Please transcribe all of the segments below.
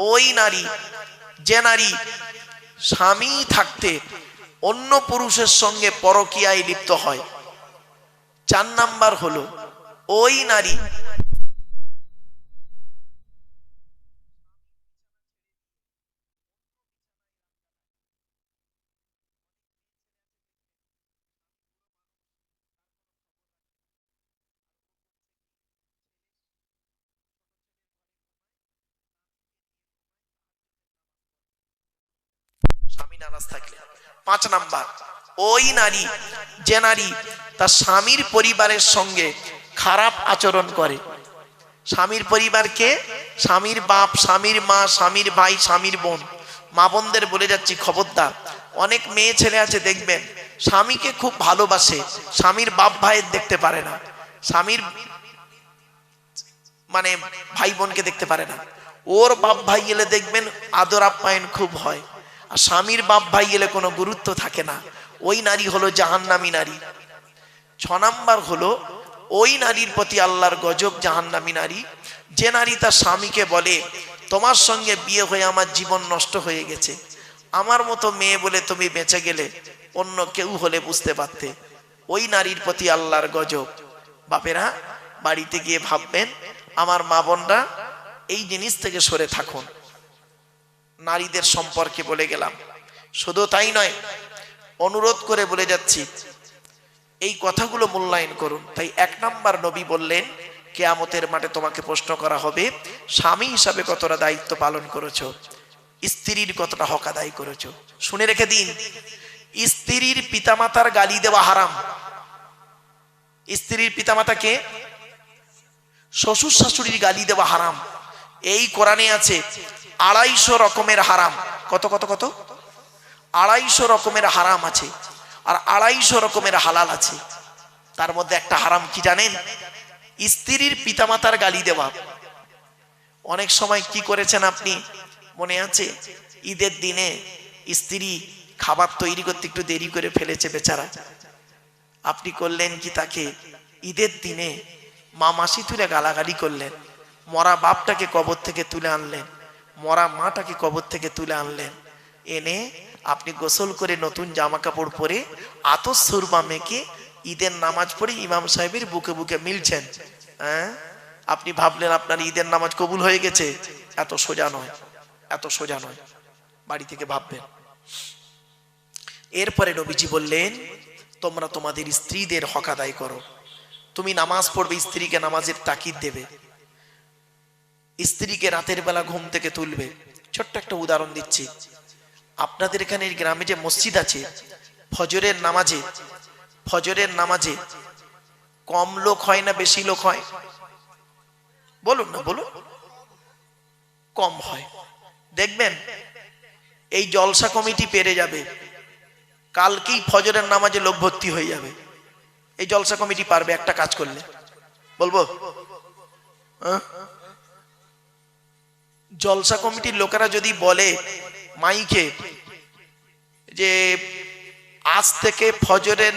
ওই নারী যে নারী স্বামী থাকতে অন্য পুরুষের সঙ্গে পরকীয়ায় লিপ্ত হয়। 4 নাম্বার হলো ওই নারী স্বামী নারাজ থাকলে। 5 নাম্বার ওই নারী যে নারী তার স্বামীর পরিবারের সঙ্গে খারাপ আচরণ করে। স্বামীর পরিবারকে, স্বামীর বাপ, স্বামীর মা, স্বামীর ভাই, স্বামীর বোন, মা বোনদের বলে যাচ্ছি খবরদার। অনেক মেয়ে ছেলে আছে দেখবেন স্বামীকে খুব ভালোবাসে, স্বামীর বাপ ভাইয়ের দেখতে পারে না, স্বামীর মানে ভাই বোনকে দেখতে পারে না। ওর বাপ ভাই এলে দেখবেন আদর আপ্যায়ন খুব হয়, আর স্বামীর বাপ ভাই এলে কোনো গুরুত্ব থাকে না। ওই নারী হলো জাহান্নামী নারী। 6 নাম্বার হলো ওই নারীর প্রতি আল্লাহর গজব, জাহান্নামী নারী যে নারী তার স্বামীকে বলে তোমার সঙ্গে বিয়ে হয়ে আমার জীবন নষ্ট হয়ে গেছে, আমার মতো মেয়ে বলে তুমি বেঁচে গেলে, অন্য কেউ হলে বুঝতে পারতে। ওই নারীর প্রতি আল্লাহর গজব। বাপেরা বাড়িতে গিয়ে ভাববেন আমার মা বোনরা এই জিনিস থেকে সরে থাকুন। নারীদের সম্পর্কে বলে গেলাম, শুধু তাই নয়, অনুরোধ করে বলে যাচ্ছি এই কথাগুলো মূল্যায়ন করুন। তাই 1 নাম্বার নবী বললেন কিয়ামতের মাঠে তোমাকে প্রশ্ন করা হবে স্বামী হিসাবে কতটা দায়িত্ব পালন করেছো, স্ত্রীর কতটা হক আদায় করেছো। শুনে রেখে দিন, স্ত্রীর পিতামাতার গালি দেওয়া হারাম। স্ত্রীর পিতামাতাকে, শ্বশুর শাশুড়ির গালি দেওয়া হারাম। এই কোরআনে আছে 250 রকমের হারাম। কত কত কত 250 রকমের হারাম আছে, আর 250 রকমের হালাল আছে। তার মধ্যে একটা হারাম কি জানেন? স্ত্রীর পিতামাতার গালি দেওয়া। অনেক সময় কি করেছেন আপনি মনে আছে? ঈদের দিনে স্ত্রী খাবার তৈরি করতে একটু দেরি করে ফেলেছে বেচারা, আপনি করলেন কি তাকে ঈদের দিনে মা মাসি তুলে গালাগালি করলেন, মরা বাপটাকে কবর থেকে তুলে আনলেন, মরা মাটাকে কবর থেকে তুলে আনলেন, এনে আপনি গোসল করে নতুন জামা কাপড় পরে আতর সুরমা মেখে ঈদের নামাজ পড়ে ইমাম সাহেবের বুকে বুকে মিলছেন। হ্যাঁ, আপনি ভাবলেন আপনার ঈদের নামাজ কবুল হয়ে গেছে। এত সোজা নয়, এত সোজা নয়, বাড়ি থেকে ভাববেন। এরপরে নবীজি বললেন তোমরা তোমাদের স্ত্রীদের হক আদায় করো। তুমি নামাজ পড়বে, স্ত্রীকে নামাজের তাকিদ দেবে, স্ত্রীকে রাতের বেলা ঘুম থেকে তুলবে। ছোট্ট একটা উদাহরণ দিচ্ছি, আপনাদের এখানে গ্রামে যে মসজিদ আছে, ফজরের নামাজে কম লোক হয় না বেশি লোক হয়? বলুন না, বলুন। কম হয়। দেখবেন এই জলসা কমিটি পেরে যাবে, কালকেই ফজরের নামাজে লোক ভর্তি হয়ে যাবে। এই জলসা কমিটি পারবে একটা কাজ করলে, বলবো জলসা কমিটির লোকেরা যদি বলে মাইকে যে আজ থেকে ফজরের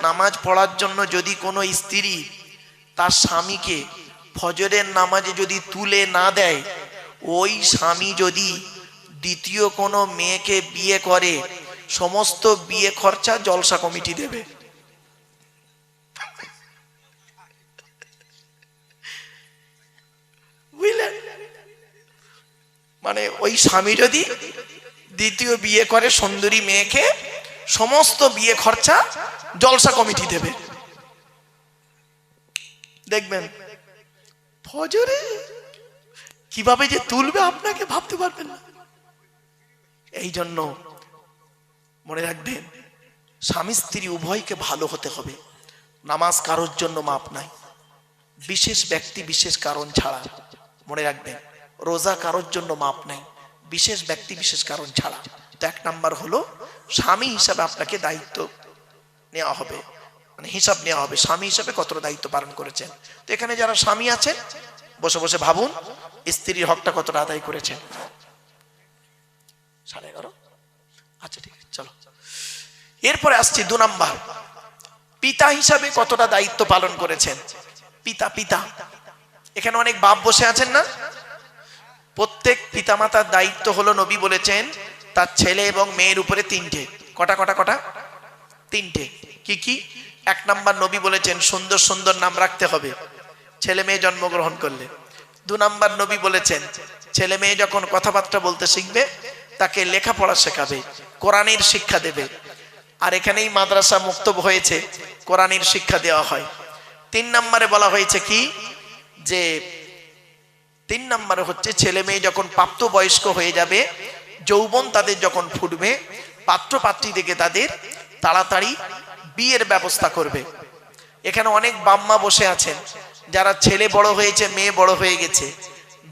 নামাজ পড়ার জন্য যদি কোনো স্ত্রী তার স্বামীকে ফজরের নামাজে যদি তুলে না দেয়, ওই স্বামী যদি দ্বিতীয় কোনো মেয়েকে বিয়ে করে, সমস্ত বিয়ে খরচা জলসা কমিটি দেবে। বুঝলেন? মানে ওই স্বামী যদি দ্বিতীয় বিয়ে করে সুন্দরী মেয়েকে, সমস্ত বিয়ে খরচা জলসা কমিটি দেবে। দেখবেন ফজরে কিভাবে যে তুলবে আপনাকে ভাবতে পারবেন না। এই জন্য মনে রাখবেন স্বামী স্ত্রী উভয়কে ভালো হতে হবে। নামাজ কারোর জন্য মাপ নাই, বিশেষ ব্যক্তি বিশেষ কারণ ছাড়া। মনে রাখবেন রোজা কারোর জন্য মাপ নাই, বিশেষ ব্যক্তি বিশেষ কারণ ছাড়া। তো 1 নাম্বার হলো স্বামী হিসাবে আপনাকে দায়িত্ব নেওয়া হবে, মানে হিসাব নেওয়া হবে স্বামী হিসাবে কতটা দায়িত্ব পালন করেছেন। তো এখানে যারা স্বামী আছেন বসে বসে ভাবুন স্ত্রীর হকটা কতটা আদায় করেছেন। 11:30। আচ্ছা ঠিক আছে, চলো। এরপরে আসছি 2 নাম্বার, পিতা হিসাবে কতটা দায়িত্ব পালন করেছেন। পিতা, এখানে অনেক বাপ বসে আছেন না? প্রত্যেক পিতামাতার দায়িত্ব হলো, নবী বলেছেন তার ছেলে এবং মেয়ের উপরে তিনটে। কটা কটা কটা? তিনটে। কি কি? এক নাম্বার নবী বলেছেন সুন্দর সুন্দর নাম রাখতে হবে ছেলে মেয়ে জন্মগ্রহণ করলে। দু নাম্বার নবী বলেছেন ছেলে মেয়ে যখন কথাবার্তা বলতে শিখবে তাকে লেখাপড়া শেখাবে, কোরআনের শিক্ষা দেবে। আর এখানেই মাদ্রাসা মুক্তব হয়েছে, কোরআনের শিক্ষা দেওয়া হয়। তিন নম্বরে বলা হয়েছে কি, যে তিন নম্বরে হচ্ছে ছেলে মেয়ে যখন প্রাপ্তবয়স্ক হয়ে যাবে, যৌবন তাদের যখন ফুটবে, পাত্র পাত্রী দেখে তাদের তাড়াতাড়ি বিয়ের ব্যবস্থা করবে। এখানে অনেক বাম্মা বসে আছেন যারা ছেলে বড় হয়েছে, মেয়ে বড় হয়ে গেছে,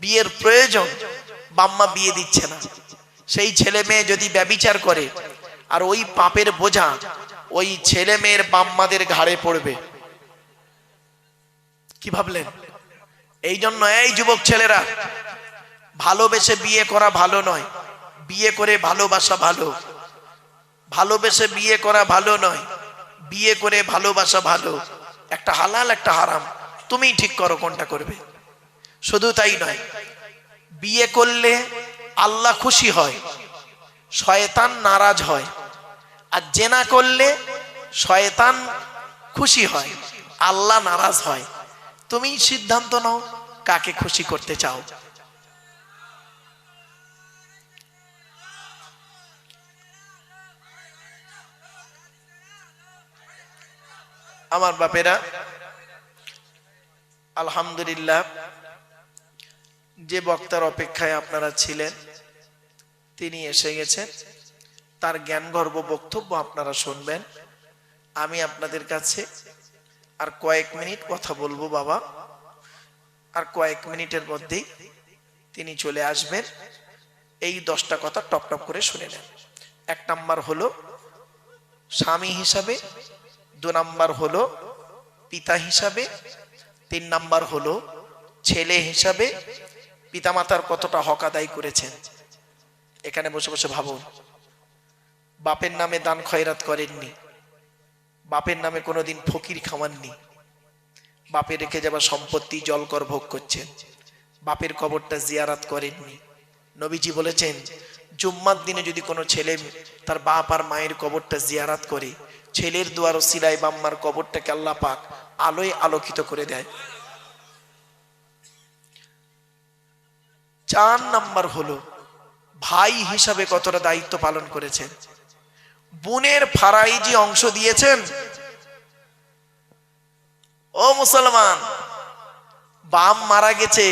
বিয়ের প্রয়োজন, বাম্মা বিয়ে দিচ্ছে না। সেই ছেলে মেয়ে যদি ব্যভিচার করে আর ওই পাপের বোঝা ওই ছেলে মেয়ের বাম্মাদের ঘাড়ে পড়বে। কি ভাবলেন? এই জন্য এই যুবক ছেলেরা, ভালোবেসে বিয়ে করা ভালো নয়, বিয়ে করে ভালোবাসা ভালো। ভালোবেসে বিয়ে করা ভালো নয়, বিয়ে করে ভালোবাসা ভালো। একটা হালাল একটা হারাম, তুমি ঠিক করো কোনটা করবে। শুধু তাই নয়, বিয়ে করলে আল্লাহ খুশি হয়, শয়তান নারাজ হয়। আর জেনা করলে শয়তান খুশি হয়, আল্লাহ নারাজ হয়। তুমি সিদ্ধান্ত নাও কাকে খুশি করতে চাও। আমার বাপেরা, আলহামদুলিল্লাহ, যে বক্তার অপেক্ষায় আপনারা ছিলেন তিনি এসে গেছেন। তার জ্ঞানগর্ভ বক্তব্য আপনারা শুনবেন। আমি আপনাদের কাছে আর কয়েক মিনিট কথা বলবো বাবা, আর কয়েক মিনিটের মধ্যেই তিনি চলে আসবেন। এই 10টা কথা টপ টপ করে শুনে নেন। 1 নাম্বার হলো স্বামী হিসাবে, 2 নাম্বার হলো পিতা হিসাবে, 3 নাম্বার হলো ছেলে হিসাবে পিতামাতার কতটা হক আদায় করেছেন। এখানে বসে বসে ভাবুন, বাপের নামে দান খয়রাত করেননি, বাপের নামে কোনোদিন ফকির খাওয়াননি, বাপের রেখে যাওয়া সম্পত্তি জলকর ভোগ করছেন, বাপের কবরটা জিয়ারাত করেননি। নবীজি বলেছেন জুম্মার দিনে যদি কোনো ছেলে তার বাপ আর মায়ের কবরটা জিয়ারাত করে, ছেলের দুয়ার ওসিলায় বাম্মার কবরটাকে আল্লাহ পাক আলোয় আলোকিত করে দেয়। 4 নাম্বার হলো ভাই হিসাবে কতটা দায়িত্ব পালন করেছেন। বোনের ফারাইজি অংশ দিয়েছেন। ও মুসলমান, বাপ মারা গেছে,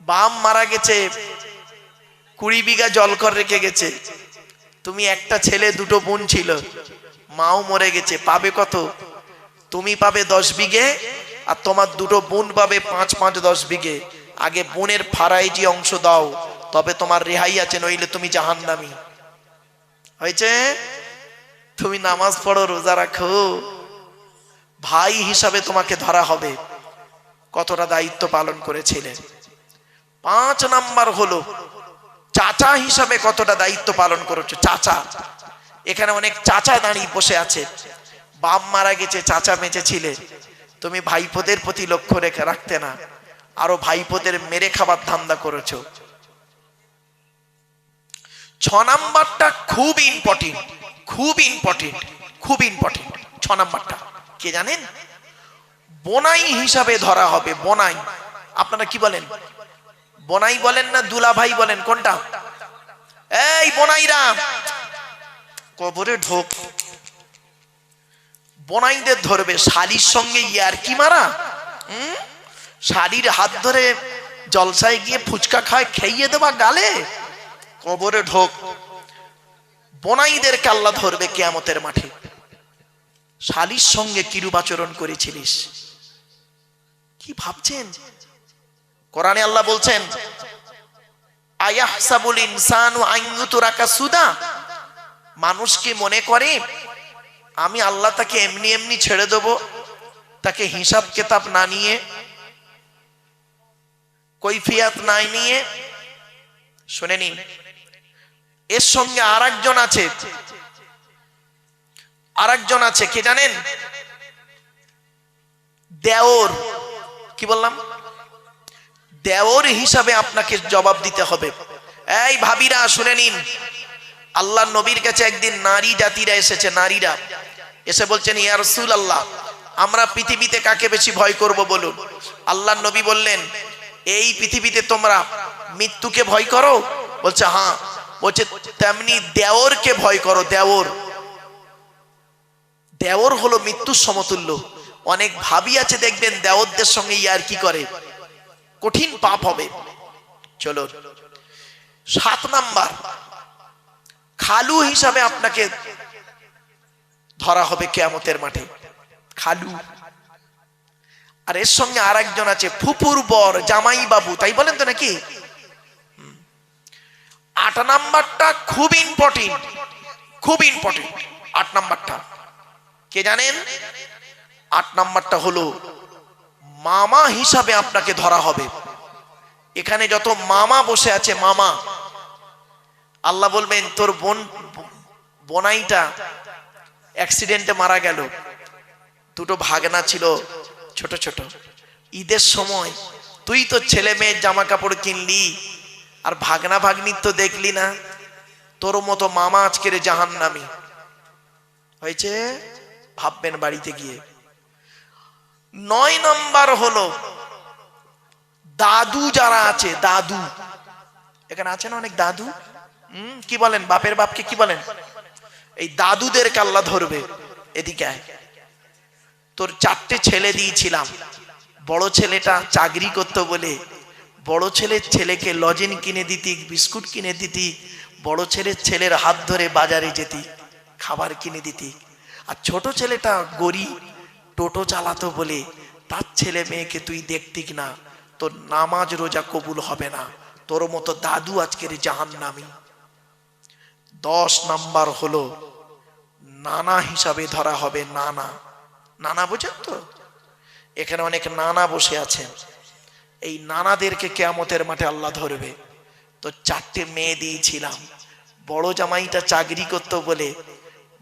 বাপ মারা গেছে, 20 বিঘা জলকর রেখে গেছে। তুমি একটা ছেলে, 2টো বোন ছিল, মাও মরে গেছে, পাবে কত? তুমি পাবে 10 বিঘে আর তোমার 2টো বোন পাবে 5 10 বিঘে। আগে বোনের ফারাইজি অংশ দাও, তবে তোমার রেহাই আছে, নইলে তুমি জাহান্নামী। হয়েছে? তুমি নামাজ পড়ো, রোজা রাখো, ভাই হিসাবে তোমাকে ধরা হবে কতটা দায়িত্ব পালন করেছিলেন। 5 নাম্বার হলো চাচা হিসাবে কতটা দায়িত্ব পালন করেছো। চাচা, এখানে অনেক চাচা দাঁড়িয়ে বসে আছে, বাপ মারা গেছে, চাচা বেঁচে ছিলে, তুমি ভাইপোদের প্রতি লক্ষ্য রেখে রাখতে না, আরো ভাইপোদের মেরে খাবার ধান্দা করেছো। 6 নাম্বারটা খুব ইম্পর্টেন্ট, খুব ইম্পর্টেন্ট, খুব ইম্পর্টেন্ট। 6 নাম্বারটা কে জানেন? বোনাই হিসাবে ধরা হবে। বোনাই, আপনারা কি বলেন? বোনাই বলেন না দুলা ভাই বলেন? কোনটা? এই বোনাইরা কবরে ঢোক, বোনাইদের ধরবে। শালির সঙ্গে ইয়ারকি মারা, শালির হাত ধরে জলসায় গিয়ে ফুচকা খায়, খেয়ে দেবা গালে, কবরে ঢোক। বোনাইদেরকে আল্লাহ ধরবে কিয়ামতের মাঠে। শালির সঙ্গে কিরূপ আচরণ করেছিলিস, কি ভাবছেন? কোরআনে আল্লাহ বলছেন আয়াহসাবুল ইনসানু আন ইউতরাকা সুদা, মানুষ কি মনে করে আমি আল্লাহ তাকে এমনি এমনি ছেড়ে দেব, তাকে হিসাব কিতাব না নিয়ে, কৈফিয়াত না নিয়ে? শুনে নিন, এর সঙ্গে আরেকজন আছে, আরেকজন আছে, কে জানেন? দেওর। কি বললাম? দেওর হিসাবে আপনাকে জবাব দিতে হবে। এই ভাবিরা শুনে নিন, আল্লাহ নবীর কাছে একদিন নারী জাতিরা এসেছে, নারীরা এসে বলছেন, ইয়া রাসূলুল্লাহ, আমরা পৃথিবীতে কাকে বেশি ভয় করব বলুন। আল্লাহ নবী বললেন, এই পৃথিবীতে তোমরা মৃত্যুকে ভয় করো? বলছে হ্যাঁ। বলছে তেমনি দেওরকে ভয় করো। দেওর, দেওর হলো মৃত্যুর সমতুল্য। অনেক ভাবি আছে দেখবেন দেওরদের সঙ্গে ইয়ার কি করে, কঠিন পাপ হবে। চলো 7 নাম্বার, খালু হিসাবে আপনাকে ধরা হবে কিয়ামতের মাঠে। খালু। আর এর সঙ্গে আর একজন আছে ফুপুর বর, জামাই বাবু, তাই বলেন তো নাকি? 8 নাম্বারটা খুব ইম্পর্টেন্ট, খুব ইম্পর্টেন্ট। 8 নাম্বারটা কে জানেন? 8 নাম্বারটা হলো মামা হিসাবে আপনাকে ধরা হবে। এখানে যত মামা বসে আছে, মামা, আল্লাহ বলবেন তোর বোনাইটা অ্যাক্সিডেন্টে মারা গেল, 2টো ভাগনা ছিল ছোট ছোট, ঈদের সময় তুই তো ছেলে মেয়ের জামা কাপড় কিনলি আর ভাগনা ভাগ্নির তো দেখলি না, তোর মতো মামা আজকের জাহান্নামী হয়েছে, ভাববেন বাড়িতে গিয়ে। 9 নাম্বার হলো দাদু যারা আছে, দাদু, এখানে আছেন অনেক দাদু, কি বলেন, বাপের বাপকে কি বলেন? এই দাদুদেরকে আল্লাহ ধরবে। এদিকে আয়, তোর 4টে ছেলে দিয়েছিলাম, বড় ছেলেটা চাকরি করতো বলে বড় ছেলের ছেলেকে লজেন কিনে দিতি, বিস্কুট কিনে দিতি, বড় ছেলের ছেলের হাত ধরে বাজারে যেতি, খাবার কিনে দিতি। আর ছোট ছেলেটা গরিব, টোটো চালাতো বলে তার ছেলে মেয়েকে তুই দেখতিক না, তোর নামাজ রোজা কবুল হবে না, তোর মতো দাদু আজকের জাহান্নামী। 10 নাম্বার হলো নানা হিসাবে ধরা হবে। নানা, নানা বোঝেন তো? এখানে অনেক নানা বসে আছেন, এই নানাদেরকে কিয়ামতের মাঠে আল্লাহ ধরবে। তো 4টে মেয়ে দিয়েছিলাম, বড় জামাইটা চাকরি করতো বলে,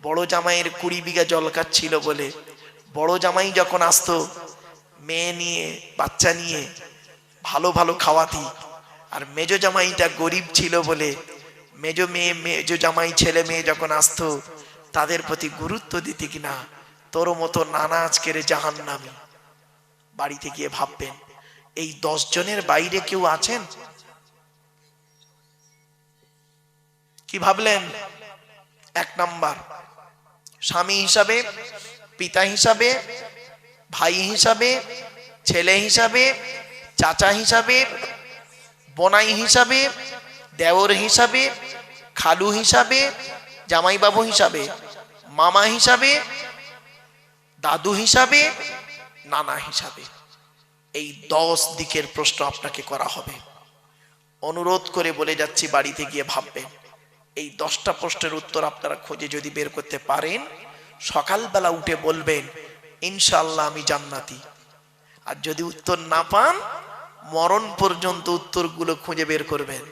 বড় জামাইয়ের 20 বিঘা জলকার ছিল বলে, বড় জামাই যখন আসতো মেয়ে নিয়ে, বাচ্চা নিয়ে, ভালো ভালো খাওয়াতি। আর মেজো জামাইটা গরিব ছিল বলে মেজো মেয়ে, মেজো জামাই ছেলে মেয়ে যখন আসতো তাদের প্রতি গুরুত্ব দিতি কিনা। তোর মতো নানা আজকের জাহান্নামী। বাড়িতে গিয়ে ভাববেন, এই 10 জনের বাইরে কেউ আছেন? কি ভাবলেন? 1 নাম্বার, স্বামী হিসাবে, পিতা হিসাবে, ভাই হিসাবে, ছেলে হিসাবে, চাচা হিসাবে, বোনাই হিসাবে, দেওর হিসাবে, খালু হিসাবে, জামাইবাবু হিসাবে, মামা হিসাবে, দাদু হিসাবে, নানা হিসাবে। এই 10 দিকের প্রশ্ন আপনাকে করা হবে। অনুরোধ করে বলে যাচ্ছি, বাড়িতে গিয়ে ভাববেন। এই 10টা প্রশ্নের উত্তর আপনারা খুঁজে যদি বের করতে পারেন, সকালবেলা উঠে বলবেন ইনশাআল্লাহ আমি জান্নাতি। আর যদি উত্তর না পান, মরণ পর্যন্ত উত্তরগুলো খুঁজে বের করবেন।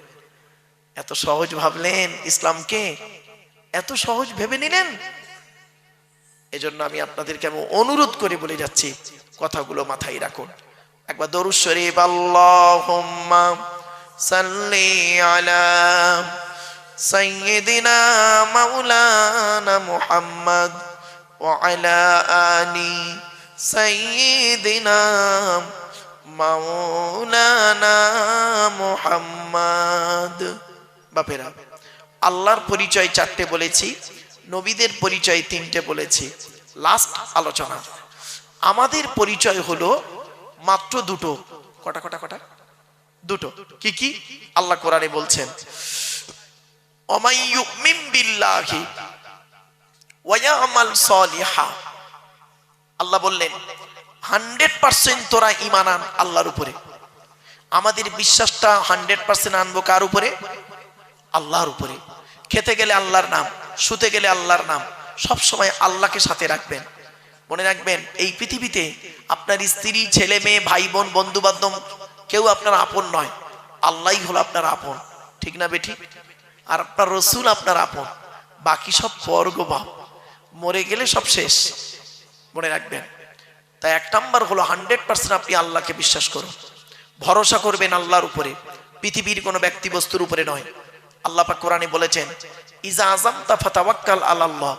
এত সহজ ভাবলেন ইসলামকে, এত সহজ ভেবে নিলেন। এজন্য আমি আপনাদেরকে আমি অনুরোধ করে বলে যাচ্ছি, কথাগুলো মাথায় রাখুন। একবার দরুদ শরীফ, আল্লাহুম্মা সাল্লি আলা সাইয়্যিদিনা মাওলানা মুহাম্মদ ওয়া আলা আলি সাইয়্যিদিনা মাওলানা মুহাম্মদ। বাপেরা, আল্লাহর পরিচয় 4টে বলেছি, নবীদের পরিচয় 3টে বলেছি। লাস্ট আলোচনা, আমাদের পরিচয় হলো মাত্র 2টো। কটা কটা কটা? 2টো। কি কি? আল্লাহ কোরআনে বলছেন, ওমাই ইউমিন বিল্লাহি ওয়া ইয়ামাল সালিহা। আল্লাহ বললেন 100% তোরা ঈমান আন আল্লাহর উপরে। আমাদের বিশ্বাসটা 100% আনবো কার উপরে? আল্লাহর উপরে। খেতে গেলে আল্লাহর নাম, শুতে গেলে আল্লাহর নাম, সব সময় আল্লাহকে সাথে রাখবেন। মনে রাখবেন, এই পৃথিবীতে আপনার স্ত্রী, ছেলে মেয়ে, ভাই বোন, বন্ধু বান্ধব কেউ আপনার আপন নয়, আল্লাহই হলো আপনার আপন। ঠিক না বেঠিক? আর আপনার রসুল আপনার আপন, বাকি সব পরগবাব, মরে গেলে সব শেষ। মনে রাখবেন। তাই 1 নাম্বার হলো 100% আপনি আল্লাহকে বিশ্বাস করুন। ভরসা করবেন আল্লাহর উপরে, পৃথিবীর কোনো ব্যক্তি বস্তুর উপরে নয়। আল্লাহ পাক কোরআনে বলেছেন, ইজা আযামতা ফাতাওয়াক্কাল আলাল্লাহ,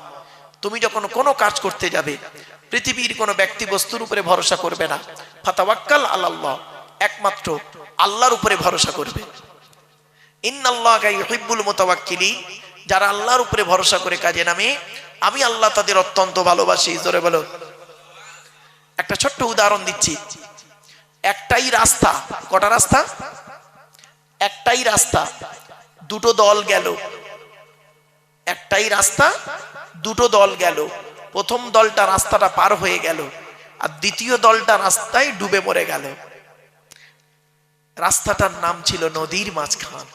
তুমি যখন কোনো কাজ করতে যাবে পৃথিবীর কোনো ব্যক্তি বস্তুর উপরে ভরসা করবে না। ফাতাওয়াক্কাল আলাল্লাহ, একমাত্র আল্লাহর উপরে ভরসা করবে। ইন্নাল্লাহা ইউহিব্বুল মুতাওয়াক্কিলিন, যারা আল্লাহর উপরে ভরসা করে কাজে নামে আমি আল্লাহ তাদের অত্যন্ত ভালোবাসি। জোরে বলো। একটা ছোট্ট উদাহরণ দিচ্ছি। একটাই রাস্তা, কটা রাস্তা? একটাই রাস্তা, দুটো দল গেল। একটাই রাস্তা, দুটো দল গেল। প্রথম দলটা রাস্তাটা পার হয়ে গেল, আর দ্বিতীয় দলটা রাস্তায় ডুবে মরে গেল। রাস্তাটার নাম ছিল নদীর মাঝখান।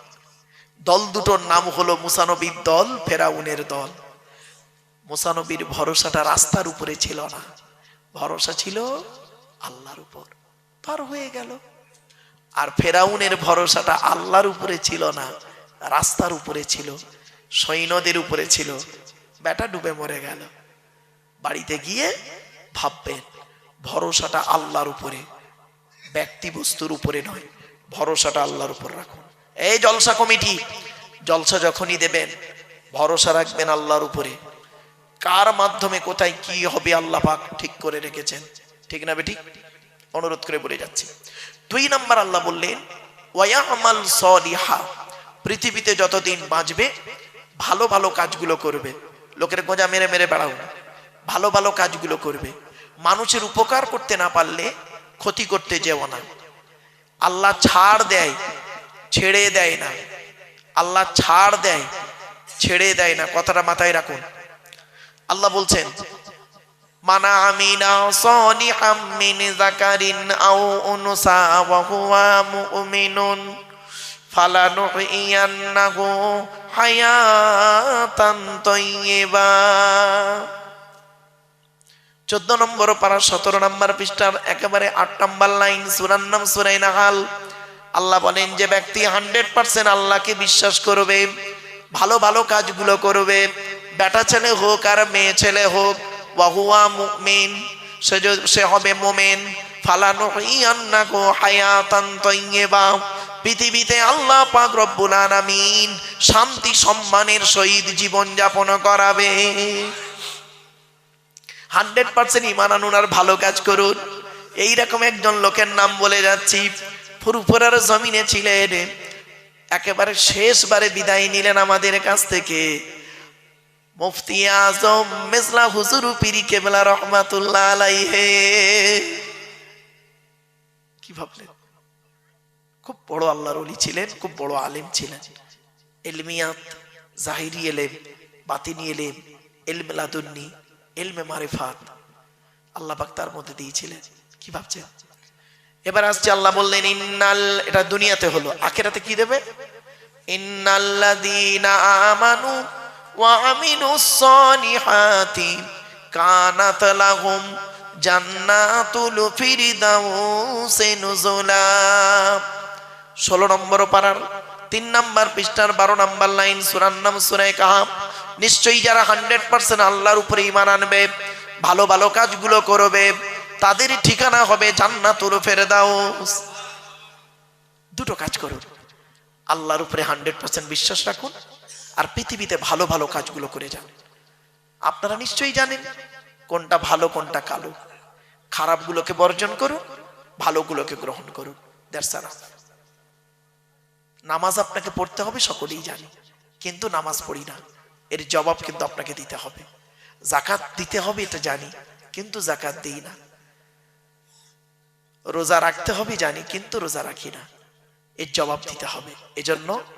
দল দুটোর নাম হলো মুসা নবীর দল, ফেরাউনের দল। মুসা নবীর ভরসাটা রাস্তার উপরে ছিল না, ভরসা ছিল আল্লাহর উপর, পার হয়ে গেল। আর ফেরাউনের ভরসাটা আল্লাহর উপরে ছিল না, রাস্তার উপরে ছিল, সৈন্যদের উপরে ছিল। বেটা ডুবে মরে গেল। বাড়িতে গিয়ে ভাববেন ভরসাটা আল্লাহর উপরে, ব্যক্তি বস্তুর উপরে নয়। ভরসাটা আল্লাহর উপর রাখুন। এই জলসা কমিটি, জলসা যখনই দেবেন ভরসা রাখবেন আল্লাহর উপরে। কার মাধ্যমে কোথায় কি হবে আল্লাহ পাক ঠিক করে রেখেছেন, ঠিক না বেটি? অনুরোধ করে বলে যাচ্ছি। 2 নাম্বার আল্লাহ বললেন ওয়ায়ামাল সলিহা, পৃথিবীতে যতদিন বাঁচবে ভালো ভালো কাজগুলো করবে। লোকের গোঁজা মেরে মেরে বেড়াও না, ভালো ভালো কাজগুলো করবে। মানুষের উপকার করতে না পারলে ক্ষতি করতে যেও না। আল্লাহ ছাড় দেয়, ছেড়ে দেয় না। আল্লাহ ছাড় দেয়, ছেড়ে দেয় না। কথাটা মাথায় রাখুন। আল্লাহ বলছেন মানা আমিনা সলিহাম মিন যাকারিন আও উনসা ওয়া হুয়া মুমিনুন ফালানুহইয়ান্নাহু হায়াতান তাইয়্যিবা। 14 নম্বর পারা 17 নম্বর পৃষ্ঠার একেবারে 8 নম্বর লাইন, সূরার নাম সূরা নাহাল। আল্লাহ বলেন যে ব্যক্তি 100% আল্লাহকে বিশ্বাস করবে, ভালো ভালো কাজগুলো করবে, বেটা ছেলে হোক আর মেয়ে ছেলে হোক, ওয়া হুয়া মুমিন, সে হবে মুমিন। ফালানুহইয়ান্নাহু হায়াতান তাইয়্যিবা, পৃথিবীতে আল্লাহ পাক রব্বুল আলামিন শান্তি সম্মানের সহিত জীবন যাপন করাবে। 100% ঈমান আনুন আর ভালো কাজ করুন। এইরকম একজন লোকের নাম বলে যাচ্ছি। ফুরফুরার জমিনে ছিলেন, একেবারে শেষবারে বিদায় নিলেন আমাদের কাছ থেকে মুফতি আজম মেজলা হুজুর পীর কেবলা রহমাতুল্লাহ আলাইহি। কি ভাবলেন? খুব বড় আল্লাহর ওলি ছিলেন, খুব বড় আলেম ছিলেন। ইলমিয়াত, জাহিরি ইলম, বাতিনি ইলম, ইলম লাদুন্নি, ইলমে মারিফাত আল্লাহ পাক তার মধ্যে দিয়েছিলেন। কি ভাবছেন? এবার আসছে আল্লাহ বললেন ইন্নাল, এটা দুনিয়াতে হলো, আখিরাতে কি দেবে? ইন্নাল্লাযীনা আমানু ওয়া আমিলুস সলিহাতি কানাত লাহুম জান্নাতুল ফিরদাউসি নুজুলা। 16 নম্বর পারার 3 নম্বর পৃষ্ঠার 12 নম্বর লাইন, সূরার নাম সূরা কাহাফ। নিশ্চয়ই যারা 100% আল্লাহর উপরে ঈমান আনবে, ভালো ভালো কাজগুলো করবে, তাদের ঠিকানা হবে জান্নাতুল ফেরদাউস। দুটো কাজ করুন, আল্লাহর উপরে 100% বিশ্বাস রাখুন, আর পৃথিবীতে ভালো ভালো কাজগুলো করে যান। আপনারা নিশ্চয়ই জানেন কোনটা ভালো কোনটা কালো। খারাপগুলোকে বর্জন করুন, ভালোগুলোকে গ্রহণ করুন। That's enough. নামাজ আপনাকে পড়তে হবে, সকলেই জানি, কিন্তু নামাজ পড়ি না, এর জবাব কিন্তু আপনাকে দিতে হবে। যাকাত দিতে হবে, এটা জানি, কিন্তু যাকাত দিই না। রোজা রাখতে হবে জানি, কিন্তু রোজা রাখি না, এর জবাব দিতে হবে। এজন্য